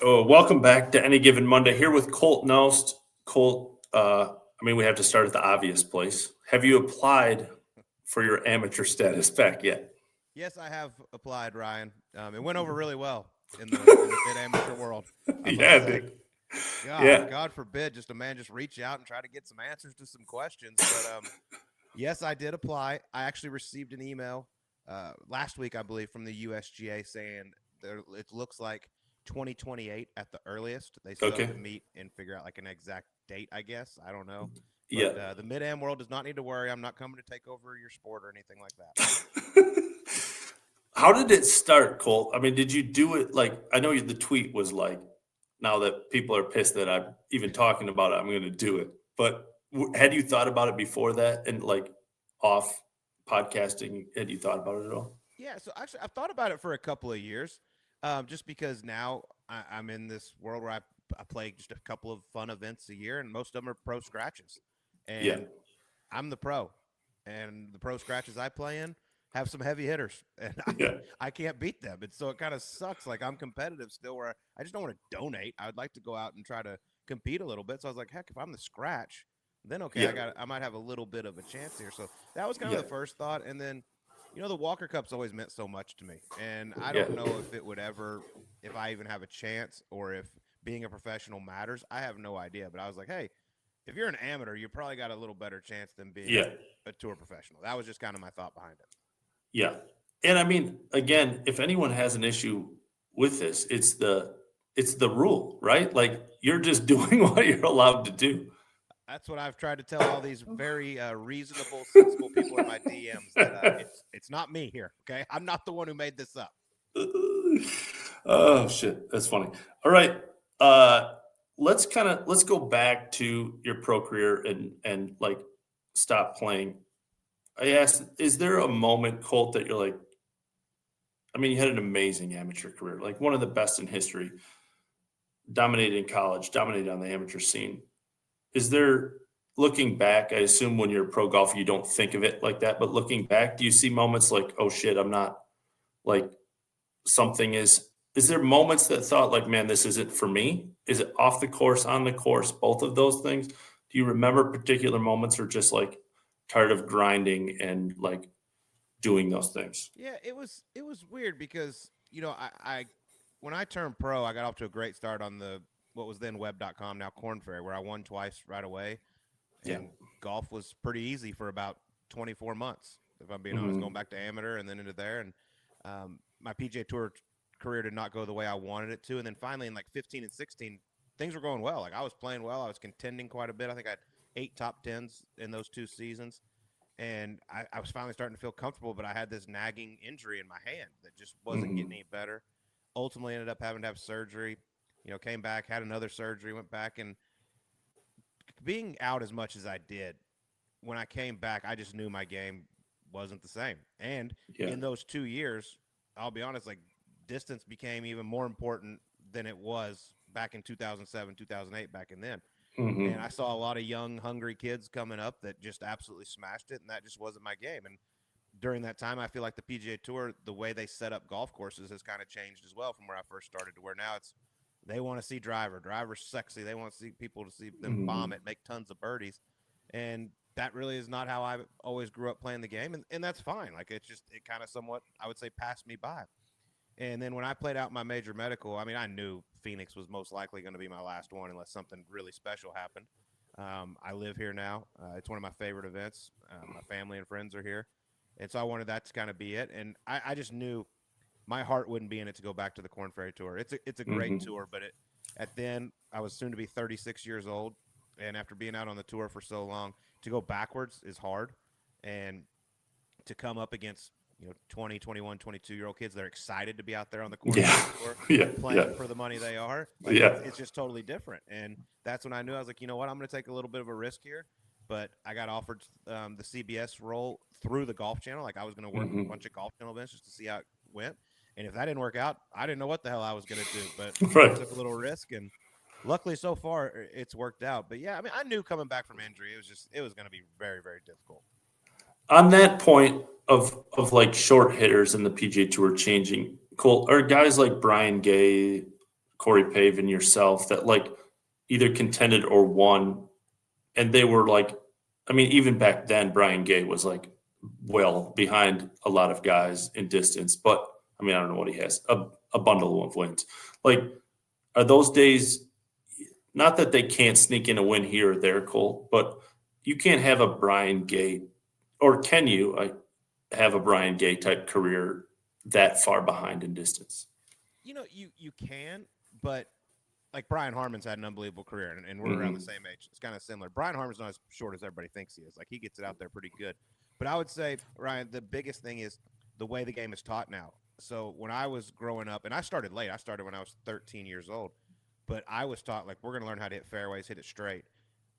Oh, welcome back to Any Given Monday here with Colt Knost. Colt, we have to start at the obvious place. Have you applied for your amateur status back yet? Yes, I have applied, Ryan. It went over really well in the mid amateur world, I Yeah, must say. dude. God, Yeah. God forbid, just a man just reach out and try to get some answers to some questions. But yes, I did apply. I actually received an email last week, I believe, from the USGA saying it looks like 2028 at the earliest. They still have Okay. to meet and figure out like an exact date, I guess. I don't know. But Yeah. the mid am world does not need to worry. I'm not coming to take over your sport or anything like that. How did it start, Colt? I mean, did you do it like I know the tweet was like, now that people are pissed that I'm even talking about it, I'm going to do it. But had you thought about it before that and like off podcasting? Had you thought about it at all? Yeah, so actually, I've thought about it for a couple of years, just because now I'm in this world where I play just a couple of fun events a year, and most of them are pro scratches, Yeah. and I'm the pro, and the pro scratches I play in have some heavy hitters, and Yeah. I can't beat them, and so it kind of sucks. Like I'm competitive still, where I just don't want to donate. I would like to go out and try to compete a little bit. So I was like, heck, if I'm the scratch, then okay, Yeah. I might have a little bit of a chance here. So that was kind of Yeah. the first thought, and then the Walker Cup's always meant so much to me, and I Yeah. don't know if it would ever, if I even have a chance, or if being a professional matters. I have no idea, but I was like, hey, if you're an amateur, you probably got a little better chance than being Yeah. a tour professional. That was just kind of my thought behind it. Yeah. And I mean, again, if anyone has an issue with this, it's the rule, right? Like you're just doing what you're allowed to do. That's what I've tried to tell all these very reasonable, sensible people in my DMs that it's not me here. Okay, I'm not the one who made this up. Oh shit, that's funny. All right. Uh let's go back to your pro career and like stop playing. I asked, is there a moment, Colt, that you're like, I mean, you had an amazing amateur career, like one of the best in history, dominated in college, dominated on the amateur scene. Is there, looking back, I assume when you're a pro golfer, you don't think of it like that, but looking back, do you see moments like, oh shit, I'm not like something is there moments that thought like, man, this isn't for me? Is it off the course, on the course, both of those things? Do you remember particular moments or just like tired of grinding and like doing those things? Yeah, it was weird because I when I turned pro, I got off to a great start on the what was then web.com, now Corn Ferry, where I won twice right away, Yeah. and golf was pretty easy for about 24 months, if I'm being honest, going Mhm. back to amateur and then into there. And my PGA Tour career did not go the way I wanted it to. And then finally in like 15 and 16, things were going well. Like I was playing well. I was contending quite a bit. I think I had 8 top 10s in those 2 seasons. And I was finally starting to feel comfortable, but I had this nagging injury in my hand that just wasn't getting Mhm. any better. Ultimately ended up having to have surgery. Came back, had another surgery, went back, and being out as much as I did, when I came back, I just knew my game wasn't the same. And Yeah. in those 2 years, I'll be honest, like distance became even more important than it was back in 2007, 2008, back in then. And Mhm. I saw a lot of young, hungry kids coming up that just absolutely smashed it, and that just wasn't my game. And during that time, I feel like the PGA Tour, the way they set up golf courses has kind of changed as well from where I first started to where now it's they want to see driver's sexy. They want to see people to see them bomb Mhm. it, make tons of birdies, and that really is not how I always grew up playing the game, and that's fine. Like it kind of somewhat I would say passed me by. And then when I played out my major medical, I mean, I knew Phoenix was most likely going to be my last one unless something really special happened. I live here now. It's one of my favorite events. My family and friends are here. And so I wanted that to kind of be it. And I just knew my heart wouldn't be in it to go back to the Corn Ferry Tour. It's a great Mhm. tour, but at then I was soon to be 36 years old. And after being out on the tour for so long, to go backwards is hard. And to come up against 20, 21, 22-year-old kids that are excited to be out there on the Corn Yeah. Ferry Tour Yeah. Yeah. playing for the money they are, like Yeah. it's just totally different. And that's when I knew I was like, you know what, I'm going to take a little bit of a risk here. But I got offered the CBS role through the Golf Channel. Like I was going to work a Mhm. bunch of Golf Channel events just to see how it went. And if that didn't work out, I didn't know what the hell I was going to do. But I Right. took a little risk, and luckily so far it's worked out. But yeah, I mean, I knew coming back from injury, it was going to be very, very difficult. On that point of like short hitters in the PGA Tour changing, Colt, are guys like Brian Gay, Corey Pavin, yourself, that like either contended or won, and they were like, I mean, even back then, Brian Gay was like well behind a lot of guys in distance, but I mean, I don't know what he has, a bundle of wins. Like, are those days, not that they can't sneak in a win here or there, Cole, but you can't have a Brian Gay, or can you have a Brian Gay type career that far behind in distance? You can, but like Brian Harmon's had an unbelievable career, and we're around the Mhm. same age. It's kind of similar. Brian Harmon's not as short as everybody thinks he is. Like he gets it out there pretty good. But I would say, Ryan, the biggest thing is the way the game is taught now. So when I was growing up, and I started late. I started when I was 13 years old. But I was taught like we're going to learn how to hit fairways, hit it straight,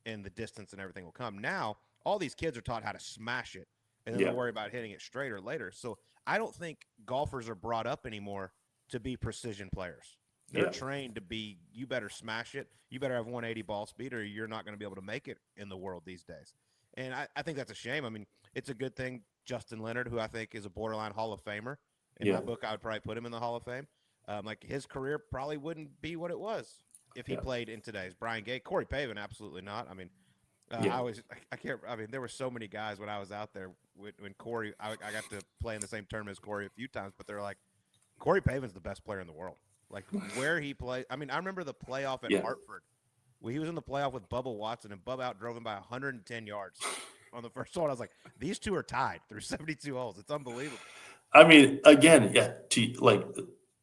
and the distance and everything will come. Now all these kids are taught how to smash it, and then Yeah, they'll worry about hitting it straight or later. So I don't think golfers are brought up anymore to be precision players. They're yeah, trained to be, you better smash it. You better have 180 ball speed or you're not going to be able to make it in the world these days. And I think that's a shame. I mean, it's a good thing Justin Leonard, who I think is a borderline Hall of Famer. In my yeah, book, I would probably put him in the Hall of Fame. Like his career probably wouldn't be what it was if he yeah, played in today's. Brian Gay, Corey Pavin, absolutely not. I mean, yeah, I can't, I mean, there were so many guys when I was out there when Corey, I got to play in the same tournament as Corey a few times, but they're like, Corey Pavin's the best player in the world. Like where he played. I mean, I remember the playoff at yeah. Hartford where he was in the playoff with Bubba Watson and Bubba outdrove him by 110 yards on the first one. I was like, these two are tied through 72 holes. It's unbelievable. I mean, again, yeah, to like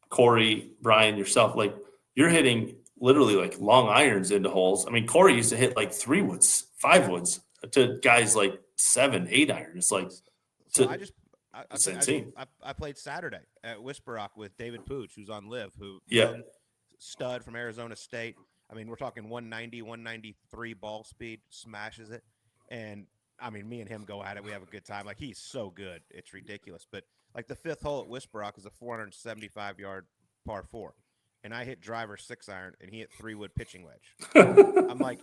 Corey, Brian, yourself, like you're hitting literally like long irons into holes. I mean, Corey used to hit like 3 woods, 5 woods to guys like 7, 8 iron. It's like So I to just it's insane. I played Saturday at Whisper Rock with David Pooch, who's on Live, who Yeah. young stud from Arizona State. I mean, we're talking 190, 193 ball speed, smashes it. And I mean, me and him go at it. We have a good time. Like he's so good, it's ridiculous. But like the fifth hole at Whisper Rock is a 475-yard par four, and I hit driver 6 iron, and he hit 3 wood pitching wedge. I'm like,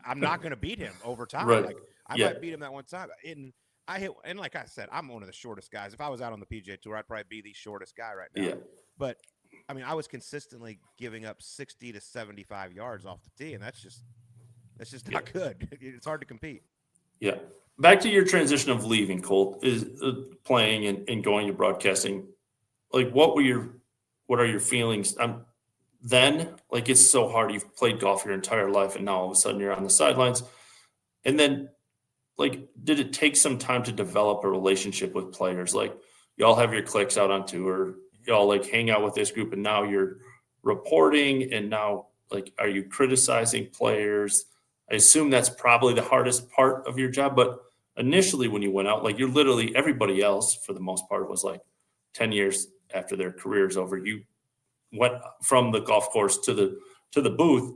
I'm not going to beat him over time. Right. Like I Yeah. might beat him that one time. And I hit, and like I said, I'm one of the shortest guys. If I was out on the PGA Tour, I'd probably be the shortest guy right now. Yeah. But I mean, I was consistently giving up 60 to 75 yards off the tee, and that's just not good. It's hard to compete. Yeah. Back to your transition of leaving, Colt, is playing and going to broadcasting. Like, what are your feelings? Then, like, it's so hard. You've played golf your entire life, and now all of a sudden you're on the sidelines. And then, like, did it take some time to develop a relationship with players? Like, y'all have your clicks out on tour, y'all like hang out with this group, and now you're reporting, and now, like, are you criticizing players? I assume that's probably the hardest part of your job, but initially when you went out, like, you're literally everybody else for the most part was like 10 years after their career's over. You went from the golf course to the booth.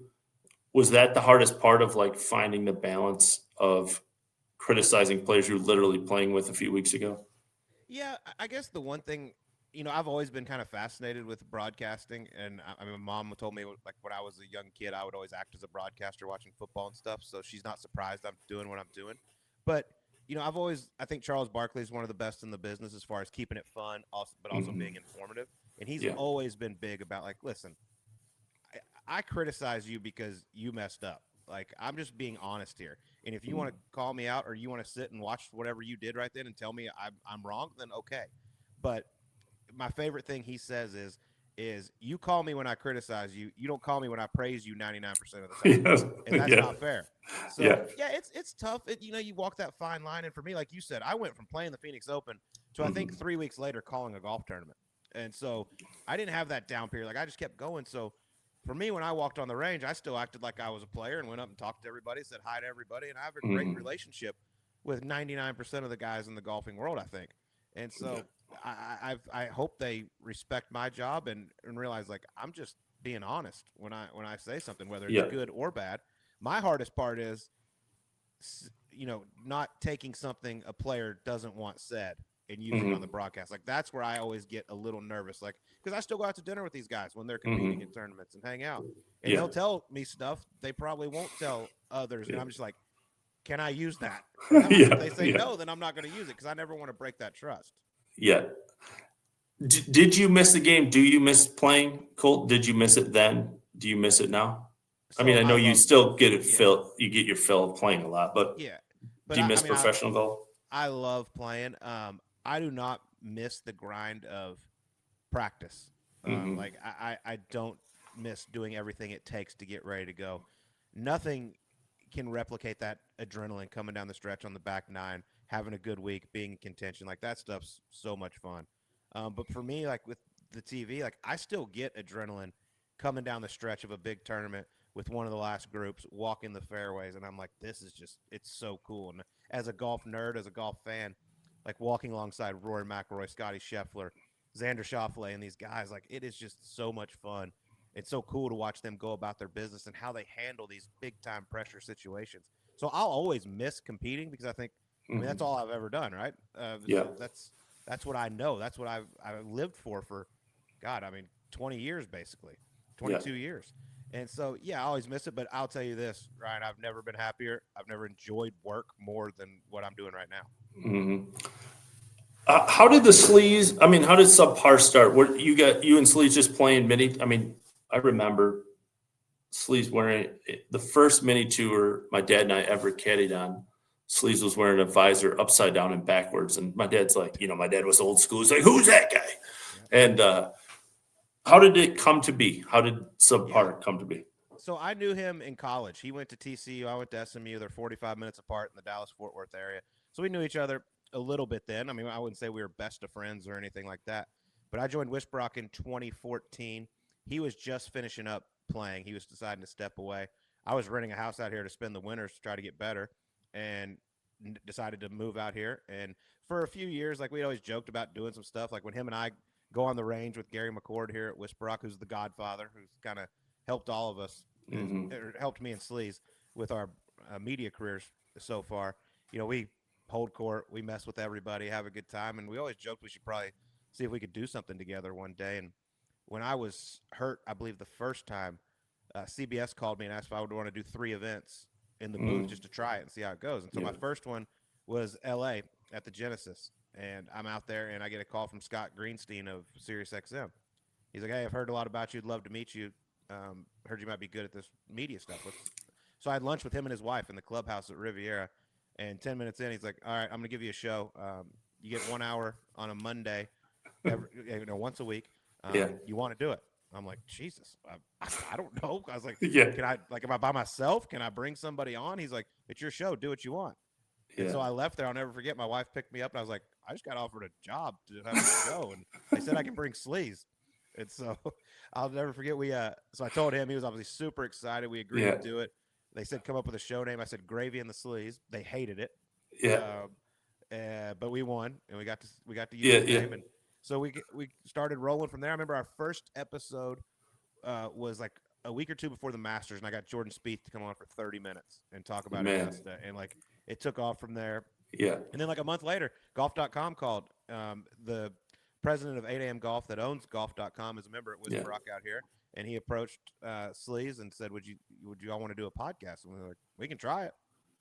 Was that the hardest part of like finding the balance of criticizing players you're literally playing with a few weeks ago? Yeah, I guess the one thing, I've always been kind of fascinated with broadcasting, and I mean, my mom told me like when I was a young kid, I would always act as a broadcaster watching football and stuff. So she's not surprised I'm doing what I'm doing. But I think Charles Barkley is one of the best in the business as far as keeping it fun, but also being informative. And he's Yeah. always been big about like, listen, I criticize you because you messed up. Like I'm just being honest here. And if you want to call me out or you want to sit and watch whatever you did right then and tell me I'm wrong, then okay. But my favorite thing he says is you call me when I criticize you. You don't call me when I praise you 99% of the time. Yes. And that's Yeah. not fair. So Yeah. yeah, it's tough. You walk that fine line. And for me, like you said, I went from playing the Phoenix Open to I think 3 weeks later calling a golf tournament. And so I didn't have that down period. Like I just kept going. So for me, when I walked on the range, I still acted like I was a player and went up and talked to everybody, said hi to everybody, and I have a great relationship with 99% of the guys in the golfing world, I think. And so I hope they respect my job and realize like I'm just being honest when I say something, whether it's Yeah. good or bad. My hardest part is, not taking something a player doesn't want said and using it on the broadcast. Like that's where I always get a little nervous, like because I still go out to dinner with these guys when they're competing in tournaments and hang out, and they'll tell me stuff they probably won't tell others, and I'm just like, can I use that? If they say no, then I'm not going to use it because I never want to break that trust. Yeah. Did you miss the game? Do you miss playing, Colt? Did you miss it then? Do you miss it now? I mean, So I I know you love, still get it yeah, you get your fill of playing a lot, but yeah. But do you miss I mean, professional golf? I love playing. I do not miss the grind of practice. Hmm. I don't miss doing everything it takes to get ready to go. Nothing can replicate that adrenaline coming down the stretch on the back nine, having a good week, being in contention. Like that stuff's so much fun. But for me, like with the TV, like I still get adrenaline coming down the stretch of a big tournament with one of the last groups walking the fairways, and I'm like, this is just it's so cool. And as a golf nerd, as a golf fan, like walking alongside Rory McIlroy, Scotty Scheffler, Xander Schauffele, and these guys, like it is just so much fun. It's so cool to watch them go about their business and how they handle these big time pressure situations. So I'll always miss competing because I mean, that's Hmm. all I've ever done, right? Yeah. So that's what I know. That's what I've lived for, God, I mean, 20 years basically, Yeah. 22 years. And so, yeah, I always miss it. But I'll tell you this, Ryan, I've never been happier. I've never enjoyed work more than what I'm doing right now. Hmm. How did the Sleeves? I mean, how did Subpar start? Where you and Sleeves just playing mini? I mean, I remember Sleeves wearing the first mini tour my dad and I ever caddied on. Sleeves was wearing a visor upside down and backwards, and my dad's like, my dad was old school. He's like, "Who's that guy?" Yeah. And how did it come to be? How did Yeah. Subpar come to be? So I knew him in college. He went to TCU. I went to SMU. They're 45 minutes apart in the Dallas Fort Worth area. So we knew each other a little bit then. I mean, I wouldn't say we were best of friends or anything like that. But I joined Wishbrock in 2014. He was just finishing up playing. He was deciding to step away. I was renting a house out here to spend the winters to try to get better, and decided to move out here. And for a few years, like we always joked about doing some stuff, like when him and I go on the range with Gary McCord here at Wishbrock, who's the Godfather, who's kind of helped all of us, Hmm. helped me and Sleaze with our media careers so far. We hold court, we mess with everybody, have a good time, and we always joked we should probably see if we could do something together one day. And when I was hurt, I believe the first time, CBS called me and asked if I would want to do 3 events in the booth Hmm. just to try it and see how it goes. And so Yeah. my first one was LA at the Genesis, and I'm out there and I get a call from Scott Greenstein of SiriusXM. He's like, "Hey, I've heard a lot about you. I'd love to meet you. Heard you might be good at this media stuff." So I had lunch with him and his wife in the clubhouse at Riviera. And 10 minutes in, he's like, "All right, I'm going to give you a show. You get 1 hour on a Monday, once a week. Yeah. You want to do it?" I'm like, "Jesus, I don't know." I was like, Yeah. "Can I, like, am I by myself? Can I bring somebody on?" He's like, "It's your show. Do what you want." And Yeah. so I left there. I'll never forget. My wife picked me up, and I was like, "I just got offered a job to have this show, and they said I can bring sleaze." And so I'll never forget. So I told him, he was obviously super excited. We agreed to Yeah. do it. They said come up with a show name. I said Gravy and the Sleaze. They hated it, Yeah. but we won, and we got to use Yeah. the Yeah. name, and so we started rolling from there. I remember our first episode was like a week or two before the Masters, and I got Jordan Spieth to come on for 30 minutes and talk about Man. Augusta, and like it took off from there. Yeah. And then like a month later, golf.com called. The president of 8 a.m. Golf that owns golf.com is a member at Yeah. Whisperock out here, and he approached Sleaze and said, would you all want to do a podcast? And we were like, we can try it.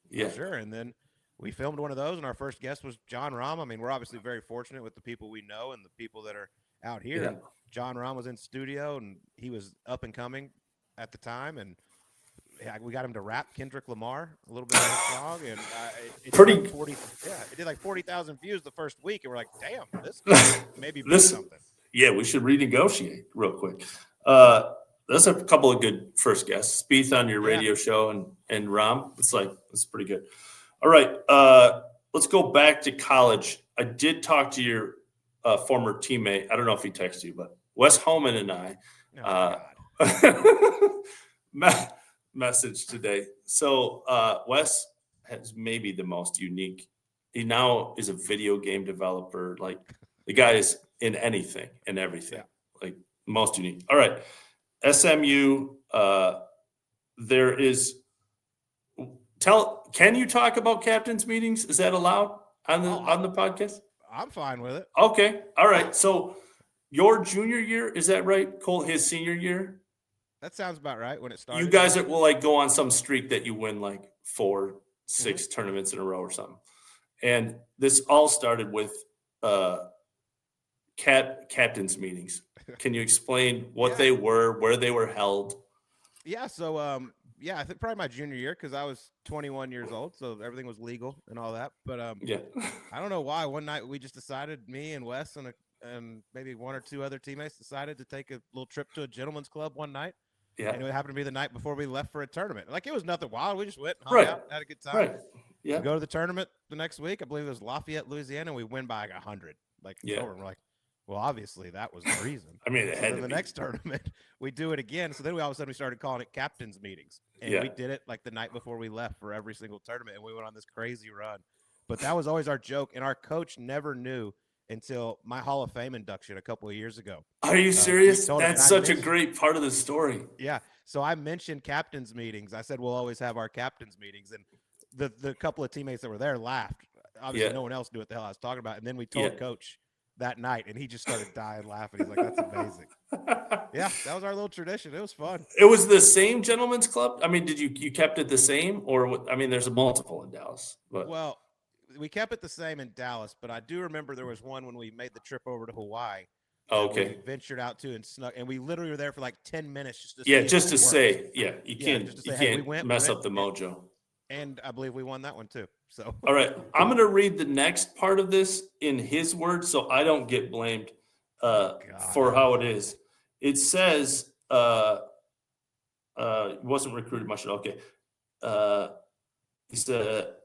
Yeah. Sure. And then we filmed one of those, and our first guest was John Rahm. I mean, we're obviously very fortunate with the people we know and the people that are out here. Yeah. And John Rahm was in studio, and he was up and coming at the time, and we got him to rap Kendrick Lamar a little bit of his song, and it Pretty. did like 40. Yeah, it did like 40,000 views the first week, and we're like, damn, this could maybe be This. something. Yeah, we should renegotiate real quick. That's a couple of good first guests. Spieth on your Yeah. radio show and Ram. It's pretty good. All right. Let's go back to college. I did talk to your former teammate. I don't know if he texted you, but Wes Homan and I message today. So Wes has maybe the most unique. He now is a video game developer. Like the guy is in anything and everything. Yeah. Like most unique. All right. SMU. There is. Can you talk about captains meetings? Is that allowed on the podcast? I'm fine with it. Okay. All right. So your junior year, is that right? Colt, his senior year? That sounds about right when it started. You guys will like go on some streak that you win like 4-6 tournaments in a row or something. And this all started with captain's meetings. Can you explain what Yeah. they were, where they were held? Yeah. So, I think probably my junior year because I was 21 years old, so everything was legal and all that. But Yeah. I don't know why. One night we just decided, me and Wes and maybe one or two other teammates decided to take a little trip to a gentleman's club one night. Yeah. And it happened to be the night before we left for a tournament. Like, it was nothing wild. We just went, hung Right. out, had a good time. Right. Yeah. We go to the tournament the next week. I believe it was Lafayette, Louisiana, and we win by like 100. Like, Yeah. over. And we're like, well, obviously that was the reason. I mean, it So had then to the be. next tournament, we do it again. So then we all of a sudden we started calling it captain's meetings, and Yeah. we did it like the night before we left for every single tournament, and we went on this crazy run. But that was always our joke, and our coach never knew until my Hall of Fame induction a couple of years ago. Are you serious? told him, That's and I such a mentioned- great part of the story. Yeah. So I mentioned captain's meetings. I said we'll always have our captain's meetings, and the couple of teammates that were there laughed. Obviously, Yeah. no one else knew what the hell I was talking about. And then we told Yeah. Coach that night, and he just started dying laughing. He's like, "That's amazing." Yeah, that was our little tradition. It was fun. It was the same gentleman's club? I mean, did you kept it the same, or I mean, there's a multiple in Dallas, but Well, we kept it the same in Dallas, but I do remember there was one when we made the trip over to Hawaii. oh, that we okay. ventured out to and snuck, and we literally were there for like 10 minutes just to Yeah, see if just it to worked. say, yeah, you Yeah, can't just to you say, hey, we can't went, mess we up the went, mojo. And I believe we won that one too. So All right, I'm going to read the next part of this in his words so I don't get blamed for how it is. It says wasn't recruited much. Okay. He said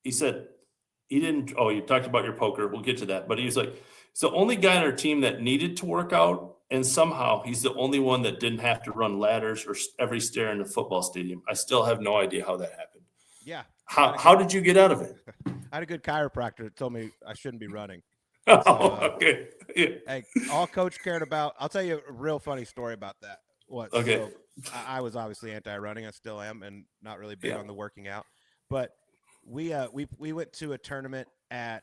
he didn't. Oh, you talked about your poker. We'll get to that. But he was like, he's the only guy on our team that needed to work out, and somehow he's the only one that didn't have to run ladders or every stair in the football stadium. I still have no idea how that happened. yeah, How did you get out of it? I had a good chiropractor that told me I shouldn't be running. Oh, okay. Yeah. Hey, all Coach cared about. I'll tell you a real funny story about that. Okay. So I was obviously anti-running. I still am, and not really big Yeah. on the working out. But we went to a tournament at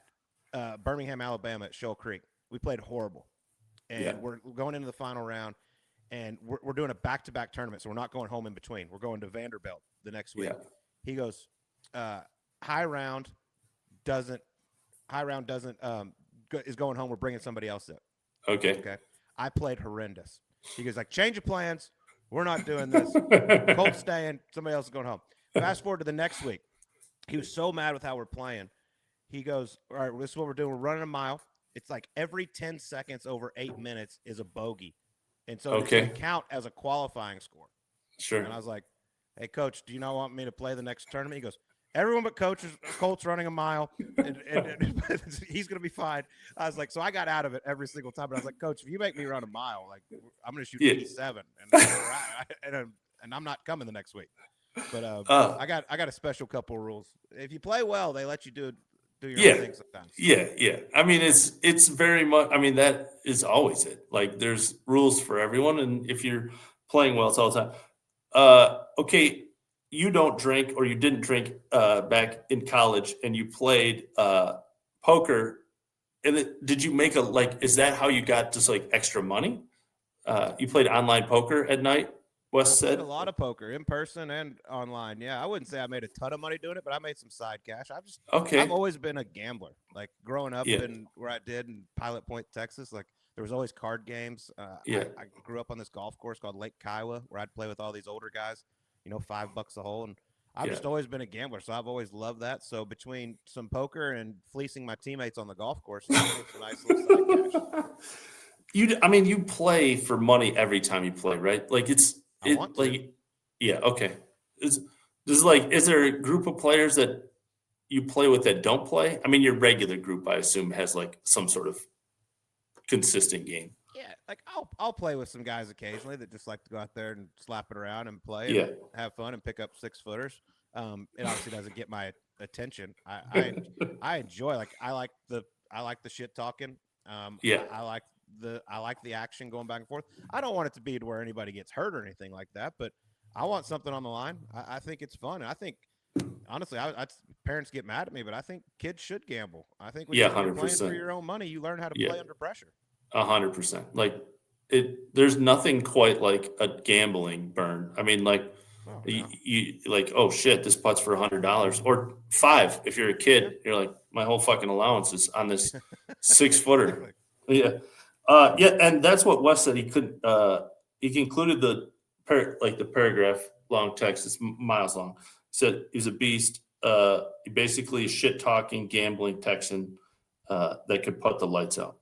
Birmingham, Alabama, at Shoal Creek. We played horrible, and Yeah. we're going into the final round, and we're doing a back-to-back tournament, so we're not going home in between. We're going to Vanderbilt the next week. Yeah. He goes, high round doesn't is going home. We're bringing somebody else in. Okay. Okay. I played horrendous. He goes like, change of plans. We're not doing this. Colt's staying. Somebody else is going home. Fast forward to the next week. He was so mad with how we're playing. He goes, all right, this is what we're doing. We're running a mile. It's like every 10 seconds over 8 minutes is a bogey. And so it's going to count as a qualifying score. Sure. And I was like, hey, Coach, do you not want me to play the next tournament? He goes, everyone but Colt's running a mile, and he's going to be fine. I was like, so I got out of it every single time. But I was like, Coach, if you make me run a mile, like I'm going to shoot 87, and I'm not coming the next week. But I got a special couple of rules. If you play well, they let you do your own thing sometimes. Yeah. I mean, it's very much. I mean, that is always it. Like, there's rules for everyone, and if you're playing well, it's all the time. Okay. You don't drink, or you didn't drink back in college, and you played poker. And did you make is that how you got just like extra money? You played online poker at night, Wes said? I played a lot of poker in person and online. Yeah, I wouldn't say I made a ton of money doing it, but I made some side cash. I've always been a gambler. Like growing up in where I did in Pilot Point, Texas, like there was always card games. I grew up on this golf course called Lake Kiowa, where I'd play with all these older guys. $5 a hole. And I've just always been a gambler. So I've always loved that. So between some poker and fleecing my teammates on the golf course, I made some nice little side cash. You play for money every time you play, right? Like I want to. Okay. Is there a group of players that you play with that don't play? I mean, your regular group, I assume, has like some sort of consistent game. Yeah, like I'll play with some guys occasionally that just like to go out there and slap it around and play and have fun and pick up 6-footers. It obviously doesn't get my attention. I enjoy, like I like the shit talking. I like the action going back and forth. I don't want it to be to where anybody gets hurt or anything like that, but I want something on the line. I think it's fun. And I think honestly, parents get mad at me, but I think kids should gamble. I think when you're playing 100%. for your own money, you learn how to play under pressure. 100%. Like there's nothing quite like a gambling burn. I mean, like you like, oh shit, this putt's for $100 or $5. If you're a kid, you're like, my whole fucking allowance is on this 6-footer. Yeah. Yeah, and that's what Wes said. He could. He concluded the paragraph long text. It's miles long. He said he's a beast. He basically shit talking, gambling Texan that could put the lights out.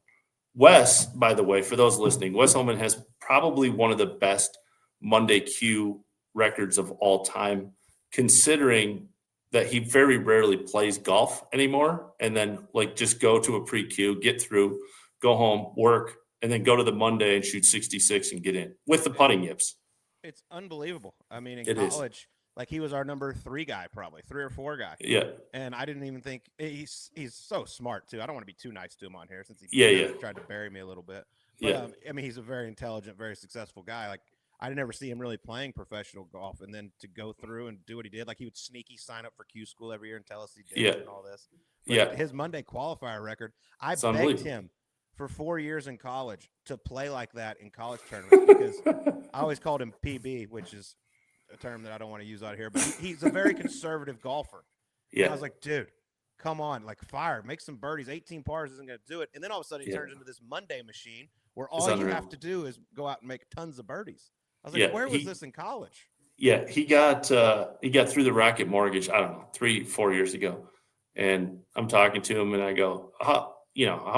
Wes, by the way, for those listening, Wes Ullman has probably one of the best Monday Q records of all time, considering that he very rarely plays golf anymore, and then like just go to a pre-Q, get through, go home, work, and then go to the Monday and shoot 66 and get in with the putting yips. It's unbelievable. I mean, in It is. college, like he was our number 3 guy, probably 3 or 4 guy. Yeah. And I didn't even think he's so smart too. I don't want to be too nice to him on here since he Yeah. tried to bury me a little bit. But, Yeah. I mean, he's a very intelligent, very successful guy. Like I never see him really playing professional golf, and then to go through and do what he did, like he would sneaky sign up for Q school every year and tell us he did it and all this. But his Monday qualifier record, I begged him for 4 years in college to play like that in college tournaments because I always called him PB, which is a term that I don't want to use out here, but he's a very conservative golfer. Yeah. And I was like, dude, come on, like fire, make some birdies. 18 pars isn't going to do it. And then all of a sudden he turns into this Monday machine where all you have to do is go out and make tons of birdies. I was like, where was this in college? Yeah, he got through the Rocket Mortgage, I don't know, 3-4 years ago. And I'm talking to him and I go, how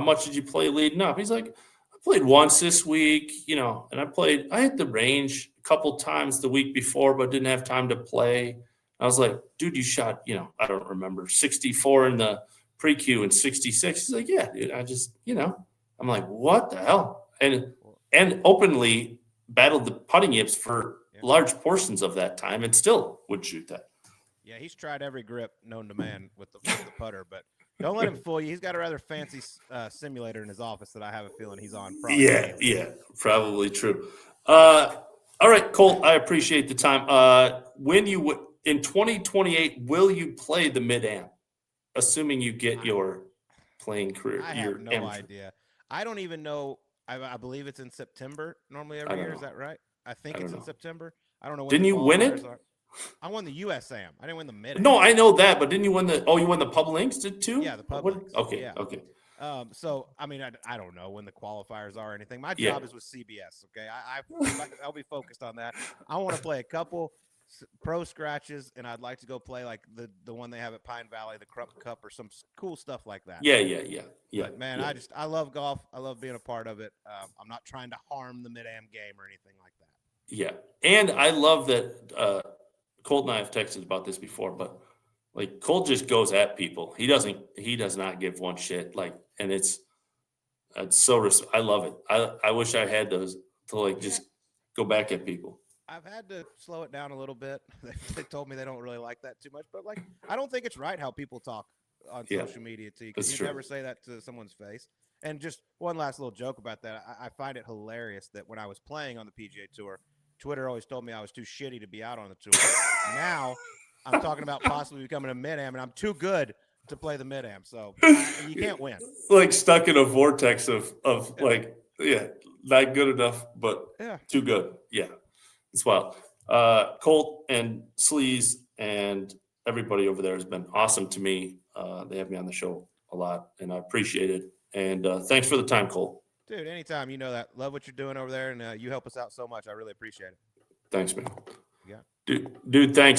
much did you play leading up? He's like, I played once this week, and I hit the range a couple times the week before, but didn't have time to play. I was like, dude, you shot, I don't remember, 64 in the pre-Q and 66. He's like, yeah, dude, I just, I'm like, what the hell? And openly battled the putting yips for large portions of that time and still would shoot that. Yeah, he's tried every grip known to man with the putter, but don't let him fool you. He's got a rather fancy simulator in his office that I have a feeling he's on. Yeah, probably true. All right, Colt, I appreciate the time. When in 2028, will you play the mid-am, assuming you get your playing career? I have no idea. I don't even know. I believe it's in September normally every year. Is that right? I think it's in September. I don't know. When Didn't you win it? I won the USAM. I didn't win the mid. No, I know that, but didn't you win you won the Pub Links too? Yeah, the Pub Links. Okay, yeah. Okay. So I mean, I don't know when the qualifiers are or anything. My job is with CBS. Okay, I'll be focused on that. I want to play a couple pro scratches, and I'd like to go play like the one they have at Pine Valley, the Crump Cup, or some cool stuff like that. Yeah. But man, I love golf. I love being a part of it. I'm not trying to harm the mid-am game or anything like that. Yeah, and I love that Colt and I have texted about this before, but like Colt just goes at people. He does not give one shit. Like, and it's so I love it. I wish I had those to just go back at people. I've had to slow it down a little bit. They told me they don't really like that too much, but I don't think it's right how people talk on social media to you, because you never say that to someone's face. And just one last little joke about that. I find it hilarious that when I was playing on the PGA Tour, Twitter always told me I was too shitty to be out on the tour. Now I'm talking about possibly becoming a mid-am, and I'm too good to play the mid-am. So you can't win. Like stuck in a vortex of not good enough, but too good. Yeah, it's wild. Colt and Sleaze and everybody over there has been awesome to me. They have me on the show a lot, and I appreciate it. And thanks for the time, Colt. Dude, anytime. You know that. Love what you're doing over there, and you help us out so much. I really appreciate it. Thanks, man. Yeah. Dude, thanks.